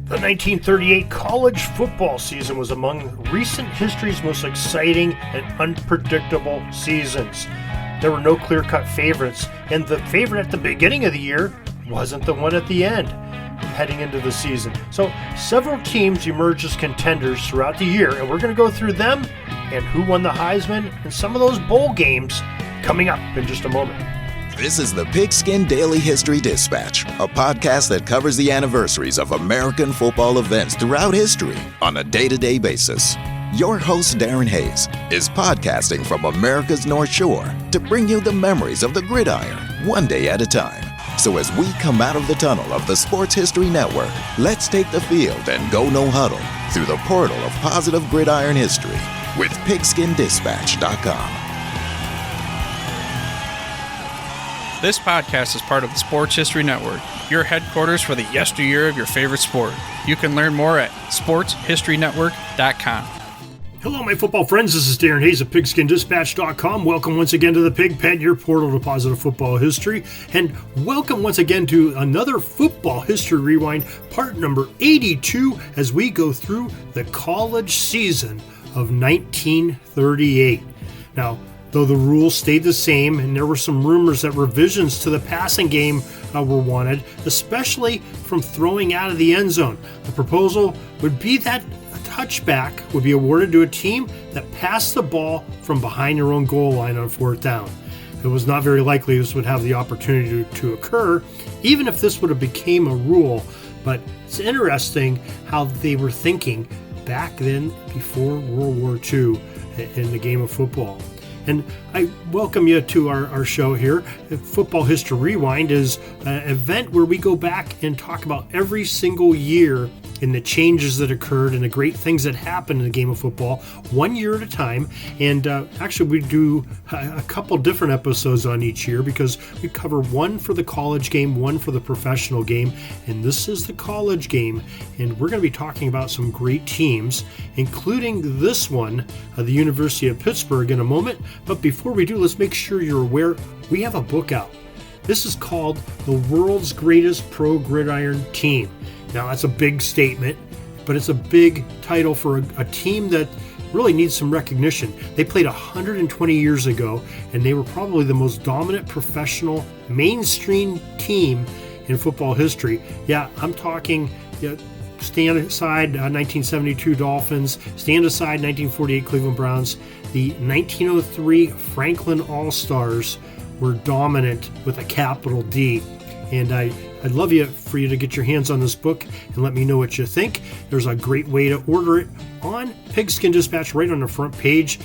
The 1938 college football season was among recent history's most exciting and unpredictable seasons. There were no clear-cut favorites, and the favorite at the beginning of the year wasn't the one at the end, heading into the season. So several teams emerged as contenders throughout the year, and we're going to go through them and who won the Heisman and some of those bowl games coming up in just a moment. This is the Pigskin Daily History Dispatch, a podcast that covers the anniversaries of American football events throughout history on a day-to-day basis. Your host, Darren Hayes, is podcasting from America's North Shore to bring you the memories of the gridiron, one day at a time. So as we come out of the tunnel of the Sports History Network, let's take the field and go no huddle through the portal of positive gridiron history with pigskindispatch.com. This podcast is part of the Sports History Network, your headquarters for the yesteryear of your favorite sport. You can learn more at sportshistorynetwork.com. Hello, my football friends. This is Darren Hayes of pigskindispatch.com. Welcome once again to the Pig Pen, your portal to positive football history. And welcome once again to another Football History Rewind, part number 82, as we go through the college season of 1938. Now, though the rules stayed the same, and there were some rumors that revisions to the passing game were wanted, especially from throwing out of the end zone. The proposal would be that a touchback would be awarded to a team that passed the ball from behind their own goal line on fourth down. It was not very likely this would have the opportunity to occur, even if this would have became a rule. But it's interesting how they were thinking back then before World War II in the game of football. And I welcome you to our show here. Football History Rewind is an event where we go back and talk about every single year and the changes that occurred and the great things that happened in the game of football, 1 year at a time. And actually, we do a couple different episodes on each year because we cover one for the college game, one for the professional game, and this is the college game. And we're going to be talking about some great teams, including this one, the University of Pittsburgh, in a moment. But before we do, let's make sure you're aware we have a book out. This is called The World's Greatest Pro Gridiron Team. Now, that's a big statement, but it's a big title for a team that really needs some recognition. They played 120 years ago, and they were probably the most dominant professional mainstream team in football history. Yeah, I'm talking stand aside 1972 Dolphins, stand aside 1948 Cleveland Browns. The 1903 Franklin All-Stars were dominant with a capital D. And I'd love for you to get your hands on this book and let me know what you think. There's a great way to order it on Pigskin Dispatch right on the front page.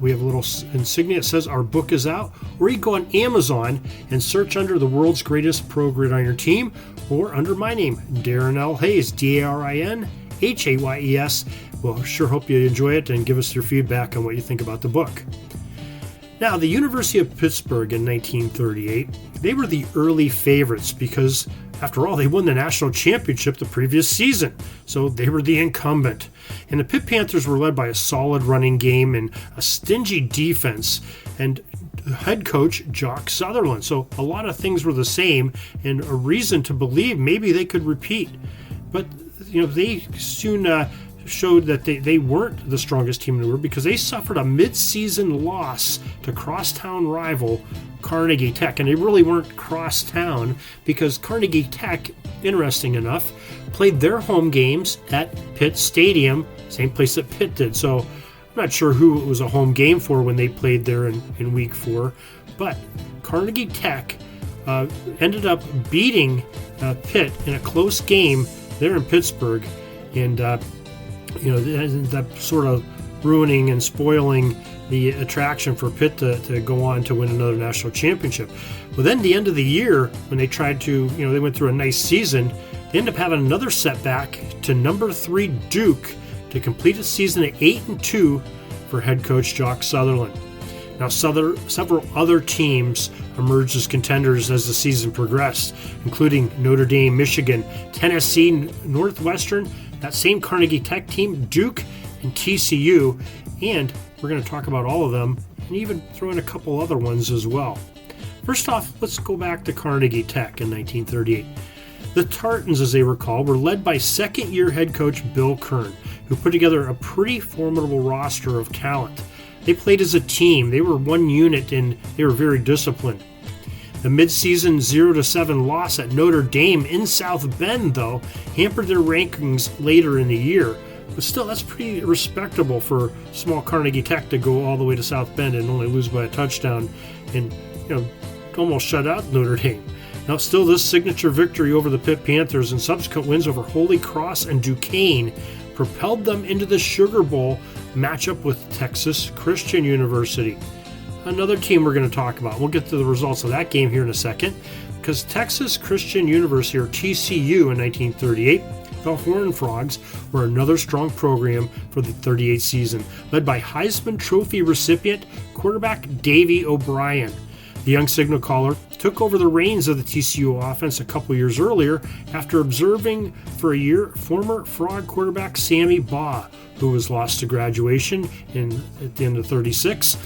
We have a little insignia that says our book is out. Or you can go on Amazon and search under the World's Greatest Pro Gridiron Team or under my name, Darren L. Hayes, DARINHAYES. Well, sure hope you enjoy it and give us your feedback on what you think about the book. Now, the University of Pittsburgh in 1938, they were the early favorites because, after all, they won the national championship the previous season, so they were the incumbent. And the Pitt Panthers were led by a solid running game and a stingy defense, and head coach Jock Sutherland. So a lot of things were the same, and a reason to believe maybe they could repeat. But they soon showed that they weren't the strongest team in the world because they suffered a mid-season loss to crosstown rival Carnegie Tech. And they really weren't crosstown because Carnegie Tech, interesting enough, played their home games at Pitt Stadium, same place that Pitt did. So I'm not sure who it was a home game for when they played there in week 4. But Carnegie Tech ended up beating Pitt in a close game there in Pittsburgh. And that sort of ruining and spoiling the attraction for Pitt to go on to win another national championship. Well, then the end of the year, when they tried to, they went through a nice season, they ended up having another setback to number 3 Duke to complete a season at 8-2 for head coach Jock Sutherland. Now, several other teams emerged as contenders as the season progressed, including Notre Dame, Michigan, Tennessee, Northwestern, that same Carnegie Tech team, Duke, and TCU, and we're going to talk about all of them and even throw in a couple other ones as well. First off, let's go back to Carnegie Tech in 1938. The Tartans, as they recall, were led by second-year head coach Bill Kern, who put together a pretty formidable roster of talent. They played as a team. They were one unit, and they were very disciplined. The mid-season 0-7 loss at Notre Dame in South Bend, though, hampered their rankings later in the year. But still, that's pretty respectable for small Carnegie Tech to go all the way to South Bend and only lose by a touchdown and, almost shut out Notre Dame. Now, still, this signature victory over the Pitt Panthers and subsequent wins over Holy Cross and Duquesne propelled them into the Sugar Bowl matchup with Texas Christian University. Another team we're going to talk about. We'll get to the results of that game here in a second, because Texas Christian University, or TCU, in 1938, the Horned Frogs were another strong program for the 38 season, led by Heisman Trophy recipient quarterback Davey O'Brien. The young signal caller took over the reins of the TCU offense a couple years earlier after observing for a year former Frog quarterback Sammy Baugh, who was lost to graduation at the end of 36.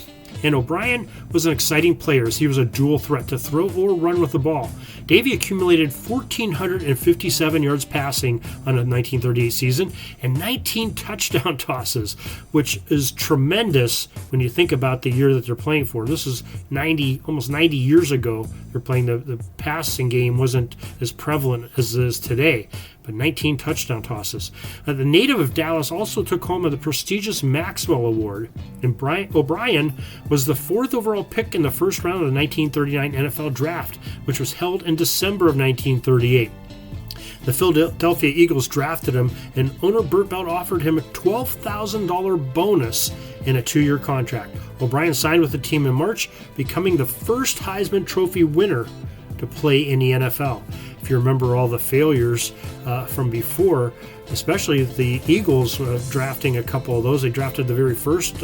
And O'Brien was an exciting player as he was a dual threat to throw or run with the ball. Davey accumulated 1,457 yards passing on a 1938 season and 19 touchdown tosses, which is tremendous when you think about the year that they're playing for. This is almost 90 years ago. They're playing the passing game wasn't as prevalent as it is today. But 19 touchdown tosses. The native of Dallas also took home the prestigious Maxwell Award, and O'Brien was the 4th overall pick in the first round of the 1939 NFL Draft, which was held in December of 1938. The Philadelphia Eagles drafted him, and owner Burt Belt offered him a $12,000 bonus in a 2-year contract. O'Brien signed with the team in March, becoming the first Heisman Trophy winner to play in the NFL. If you remember all the failures from before, especially the Eagles drafting a couple of those. They drafted the very first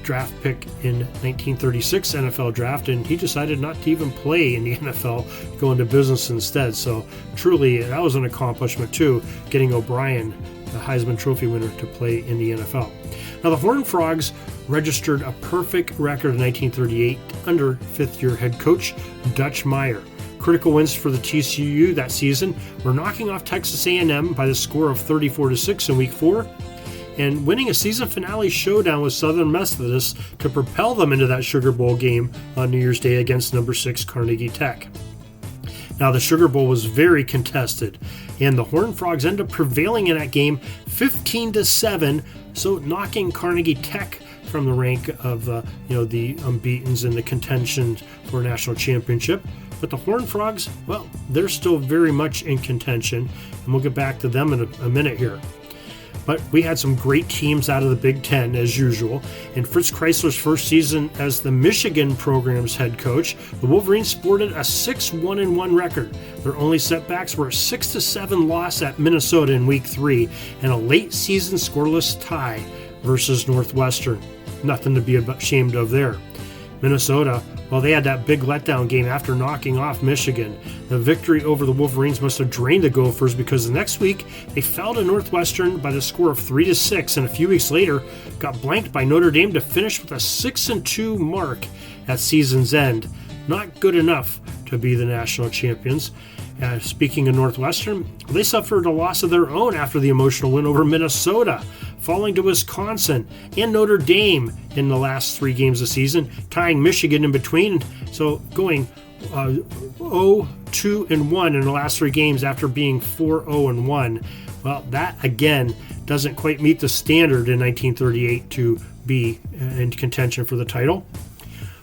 draft pick in 1936 NFL draft, and he decided not to even play in the NFL, go into business instead. So truly, that was an accomplishment too, getting O'Brien, the Heisman Trophy winner, to play in the NFL. Now, the Horned Frogs registered a perfect record in 1938 under fifth-year head coach Dutch Meyer. Critical wins for the TCU that season were knocking off Texas A&M by the score of 34-6 in Week 4, and winning a season finale showdown with Southern Methodist to propel them into that Sugar Bowl game on New Year's Day against number 6 Carnegie Tech. Now, the Sugar Bowl was very contested, and the Horned Frogs ended up prevailing in that game 15-7, so knocking Carnegie Tech from the rank of the unbeatens in the contention for a national championship. But the Horned Frogs, well, they're still very much in contention, and we'll get back to them in a minute here. But we had some great teams out of the Big Ten, as usual. In Fritz Kreisler's first season as the Michigan program's head coach, the Wolverines sported a 6-1-1 record. Their only setbacks were a 6-7 loss at Minnesota in Week 3 and a late-season scoreless tie versus Northwestern. Nothing to be ashamed of there. Minnesota, well, they had that big letdown game after knocking off Michigan. The victory over the Wolverines must have drained the Gophers, because the next week they fell to Northwestern by the score of 3-6, and a few weeks later got blanked by Notre Dame to finish with a 6-2 mark at season's end. Not good enough to be the national champions. Speaking of Northwestern, they suffered a loss of their own after the emotional win over Minnesota, falling to Wisconsin and Notre Dame in the last 3 games of the season, tying Michigan in between. So going 0-2-1 in the last 3 games after being 4-0-1. Well, that again doesn't quite meet the standard in 1938 to be in contention for the title.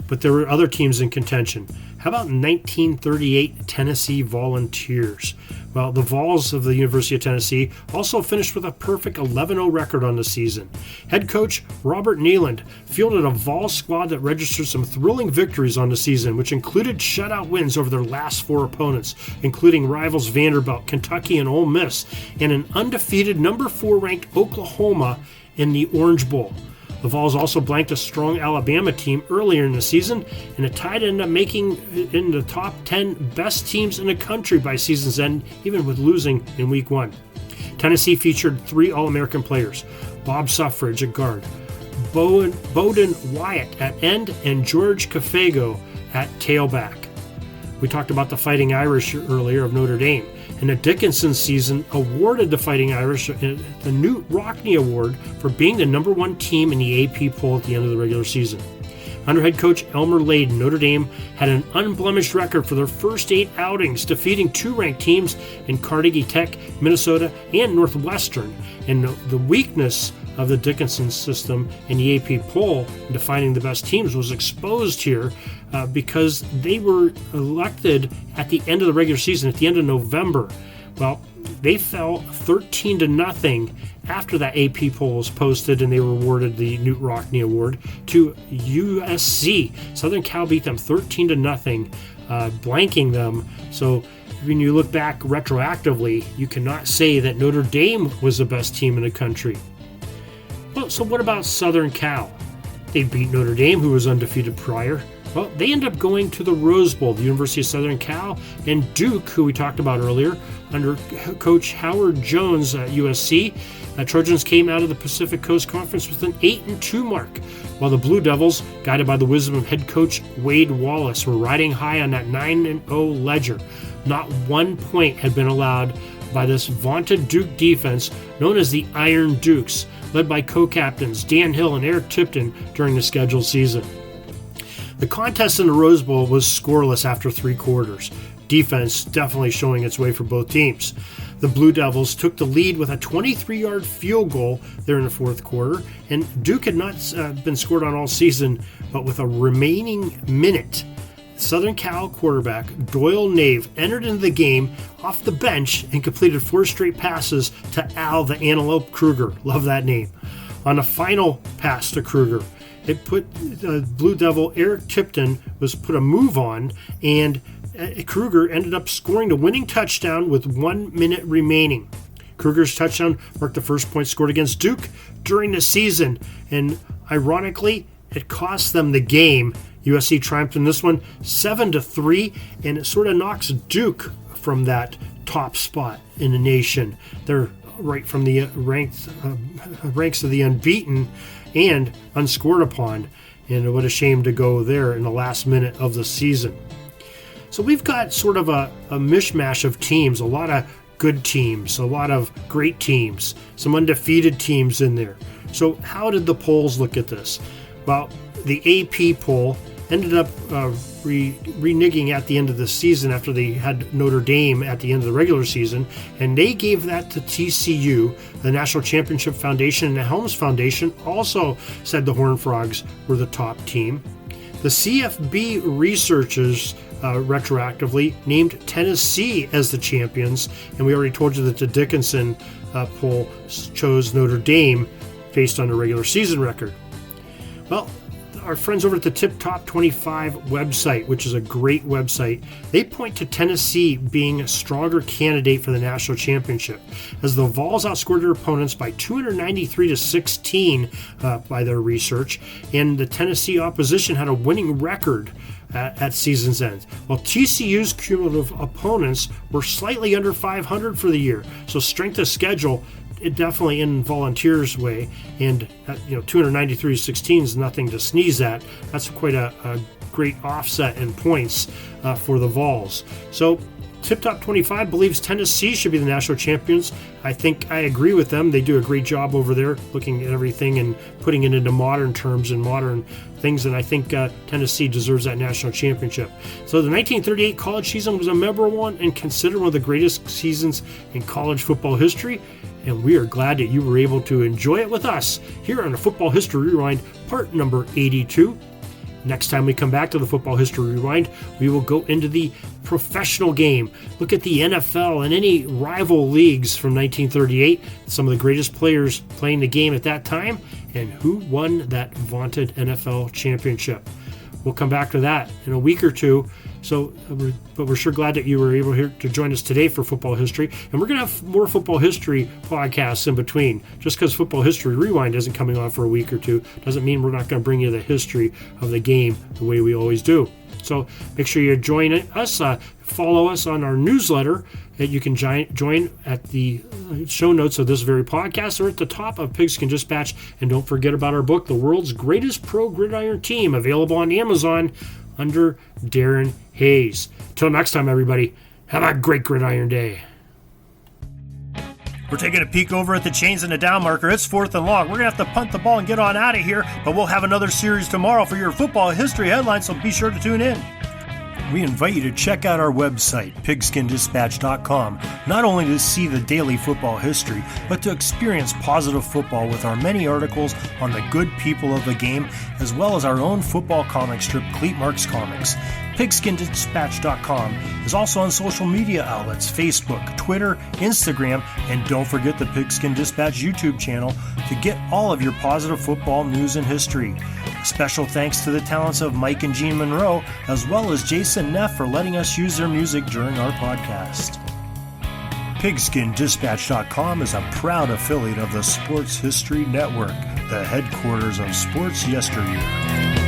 But there were other teams in contention. How about 1938 Tennessee Volunteers? Well, the Vols of the University of Tennessee also finished with a perfect 11-0 record on the season. Head coach Robert Nealand fielded a Vols squad that registered some thrilling victories on the season, which included shutout wins over their last 4 opponents, including rivals Vanderbilt, Kentucky, and Ole Miss, and an undefeated number 4 ranked Oklahoma in the Orange Bowl. The Vols also blanked a strong Alabama team earlier in the season, and the Tide ended up making in the top 10 best teams in the country by season's end, even with losing in Week 1. Tennessee featured 3 All-American players: Bob Suffridge at guard, Bowden Wyatt at end, and George Cafago at tailback. We talked about the Fighting Irish earlier of Notre Dame, and the Dickinson season awarded the Fighting Irish the Knute Rockne Award for being the number 1 team in the AP poll at the end of the regular season. Under head coach Elmer Layden, Notre Dame had an unblemished record for their first 8 outings, defeating 2 ranked teams in Carnegie Tech, Minnesota, and Northwestern. And the weakness of the Dickinson system in the AP poll in defining the best teams was exposed here because they were elected at the end of the regular season, at the end of November. Well, they fell 13-0 after that AP poll was posted, and they were awarded the Knute Rockne Award to USC. Southern Cal beat them 13-0, blanking them. So when you look back retroactively, you cannot say that Notre Dame was the best team in the country. Well, so what about Southern Cal? They beat Notre Dame, who was undefeated prior. Well, they end up going to the Rose Bowl, the University of Southern Cal, and Duke, who we talked about earlier, under Coach Howard Jones at USC. Trojans came out of the Pacific Coast Conference with an 8-2 mark, while the Blue Devils, guided by the wisdom of head coach Wade Wallace, were riding high on that 9-0 ledger. Not 1 point had been allowed by this vaunted Duke defense known as the Iron Dukes, led by co-captains Dan Hill and Eric Tipton during the scheduled season. The contest in the Rose Bowl was scoreless after 3 quarters. Defense definitely showing its way for both teams. The Blue Devils took the lead with a 23-yard field goal there in the 4th quarter, and Duke had not been scored on all season, but with a remaining minute, Southern Cal quarterback Doyle Nave entered into the game off the bench and completed 4 straight passes to Al the Antelope Kruger. Love that name. On the final pass to Kruger, it put Blue Devil Eric Tipton was put a move on, and Kruger ended up scoring the winning touchdown with 1 minute remaining. Kruger's touchdown marked the first point scored against Duke during the season, and ironically, it cost them the game. USC triumphed in this one 7-3, and it sort of knocks Duke from that top spot in the nation. They're right from the ranks of the unbeaten and unscored upon, and what a shame to go there in the last minute of the season. So we've got sort of a mishmash of teams, a lot of good teams, a lot of great teams, some undefeated teams in there. So how did the polls look at this? Well, the AP poll ended up reneging at the end of the season after they had Notre Dame at the end of the regular season, and they gave that to TCU. The National Championship Foundation and the Helms Foundation also said the Horned Frogs were the top team. The CFB researchers retroactively named Tennessee as the champions, and we already told you that the Dickinson poll chose Notre Dame based on the regular season record. Well, our friends over at the Tip Top 25 website, which is a great website, they point to Tennessee being a stronger candidate for the national championship, as the Vols outscored their opponents by 293-16 by their research, and the Tennessee opposition had a winning record at season's end, while TCU's cumulative opponents were slightly under 500 for the year. So strength of schedule, it definitely in Volunteers' way, and 293-16 is nothing to sneeze at. That's quite a great offset in points for the Vols. So Tip Top 25 believes Tennessee should be the national champions. I think I agree with them. They do a great job over there looking at everything and putting it into modern terms and modern things, and I think Tennessee deserves that national championship. So the 1938 college season was a memorable one and considered one of the greatest seasons in college football history, and we are glad that you were able to enjoy it with us here on the Football History Rewind, part number 82. Next time we come back to the Football History Rewind, we will go into the professional game, look at the NFL and any rival leagues from 1938, some of the greatest players playing the game at that time, and who won that vaunted NFL championship. We'll come back to that in a week or two. But we're sure glad that you were able here to join us today for Football History. And we're going to have more Football History podcasts in between. Just because Football History Rewind isn't coming on for a week or two doesn't mean we're not going to bring you the history of the game the way we always do. So make sure you join us. Follow us on our newsletter. You can join at the show notes of this very podcast or at the top of Pigskin Dispatch. And don't forget about our book, The World's Greatest Pro Gridiron Team, available on Amazon under Darren Hayes. Till next time, everybody, have a great gridiron day. We're taking a peek over at the chains and the down marker. It's 4th and long. We're going to have to punt the ball and get on out of here, but we'll have another series tomorrow for your football history headlines, so be sure to tune in. We invite you to check out our website, pigskindispatch.com, not only to see the daily football history, but to experience positive football with our many articles on the good people of the game, as well as our own football comic strip, Cleat Marks Comics. Pigskindispatch.com is also on social media outlets, Facebook, Twitter, Instagram, and don't forget the Pigskin Dispatch YouTube channel to get all of your positive football news and history. Special thanks to the talents of Mike and Gene Monroe, as well as Jason Neff for letting us use their music during our podcast. Pigskindispatch.com is a proud affiliate of the Sports History Network, the headquarters of sports yesteryear.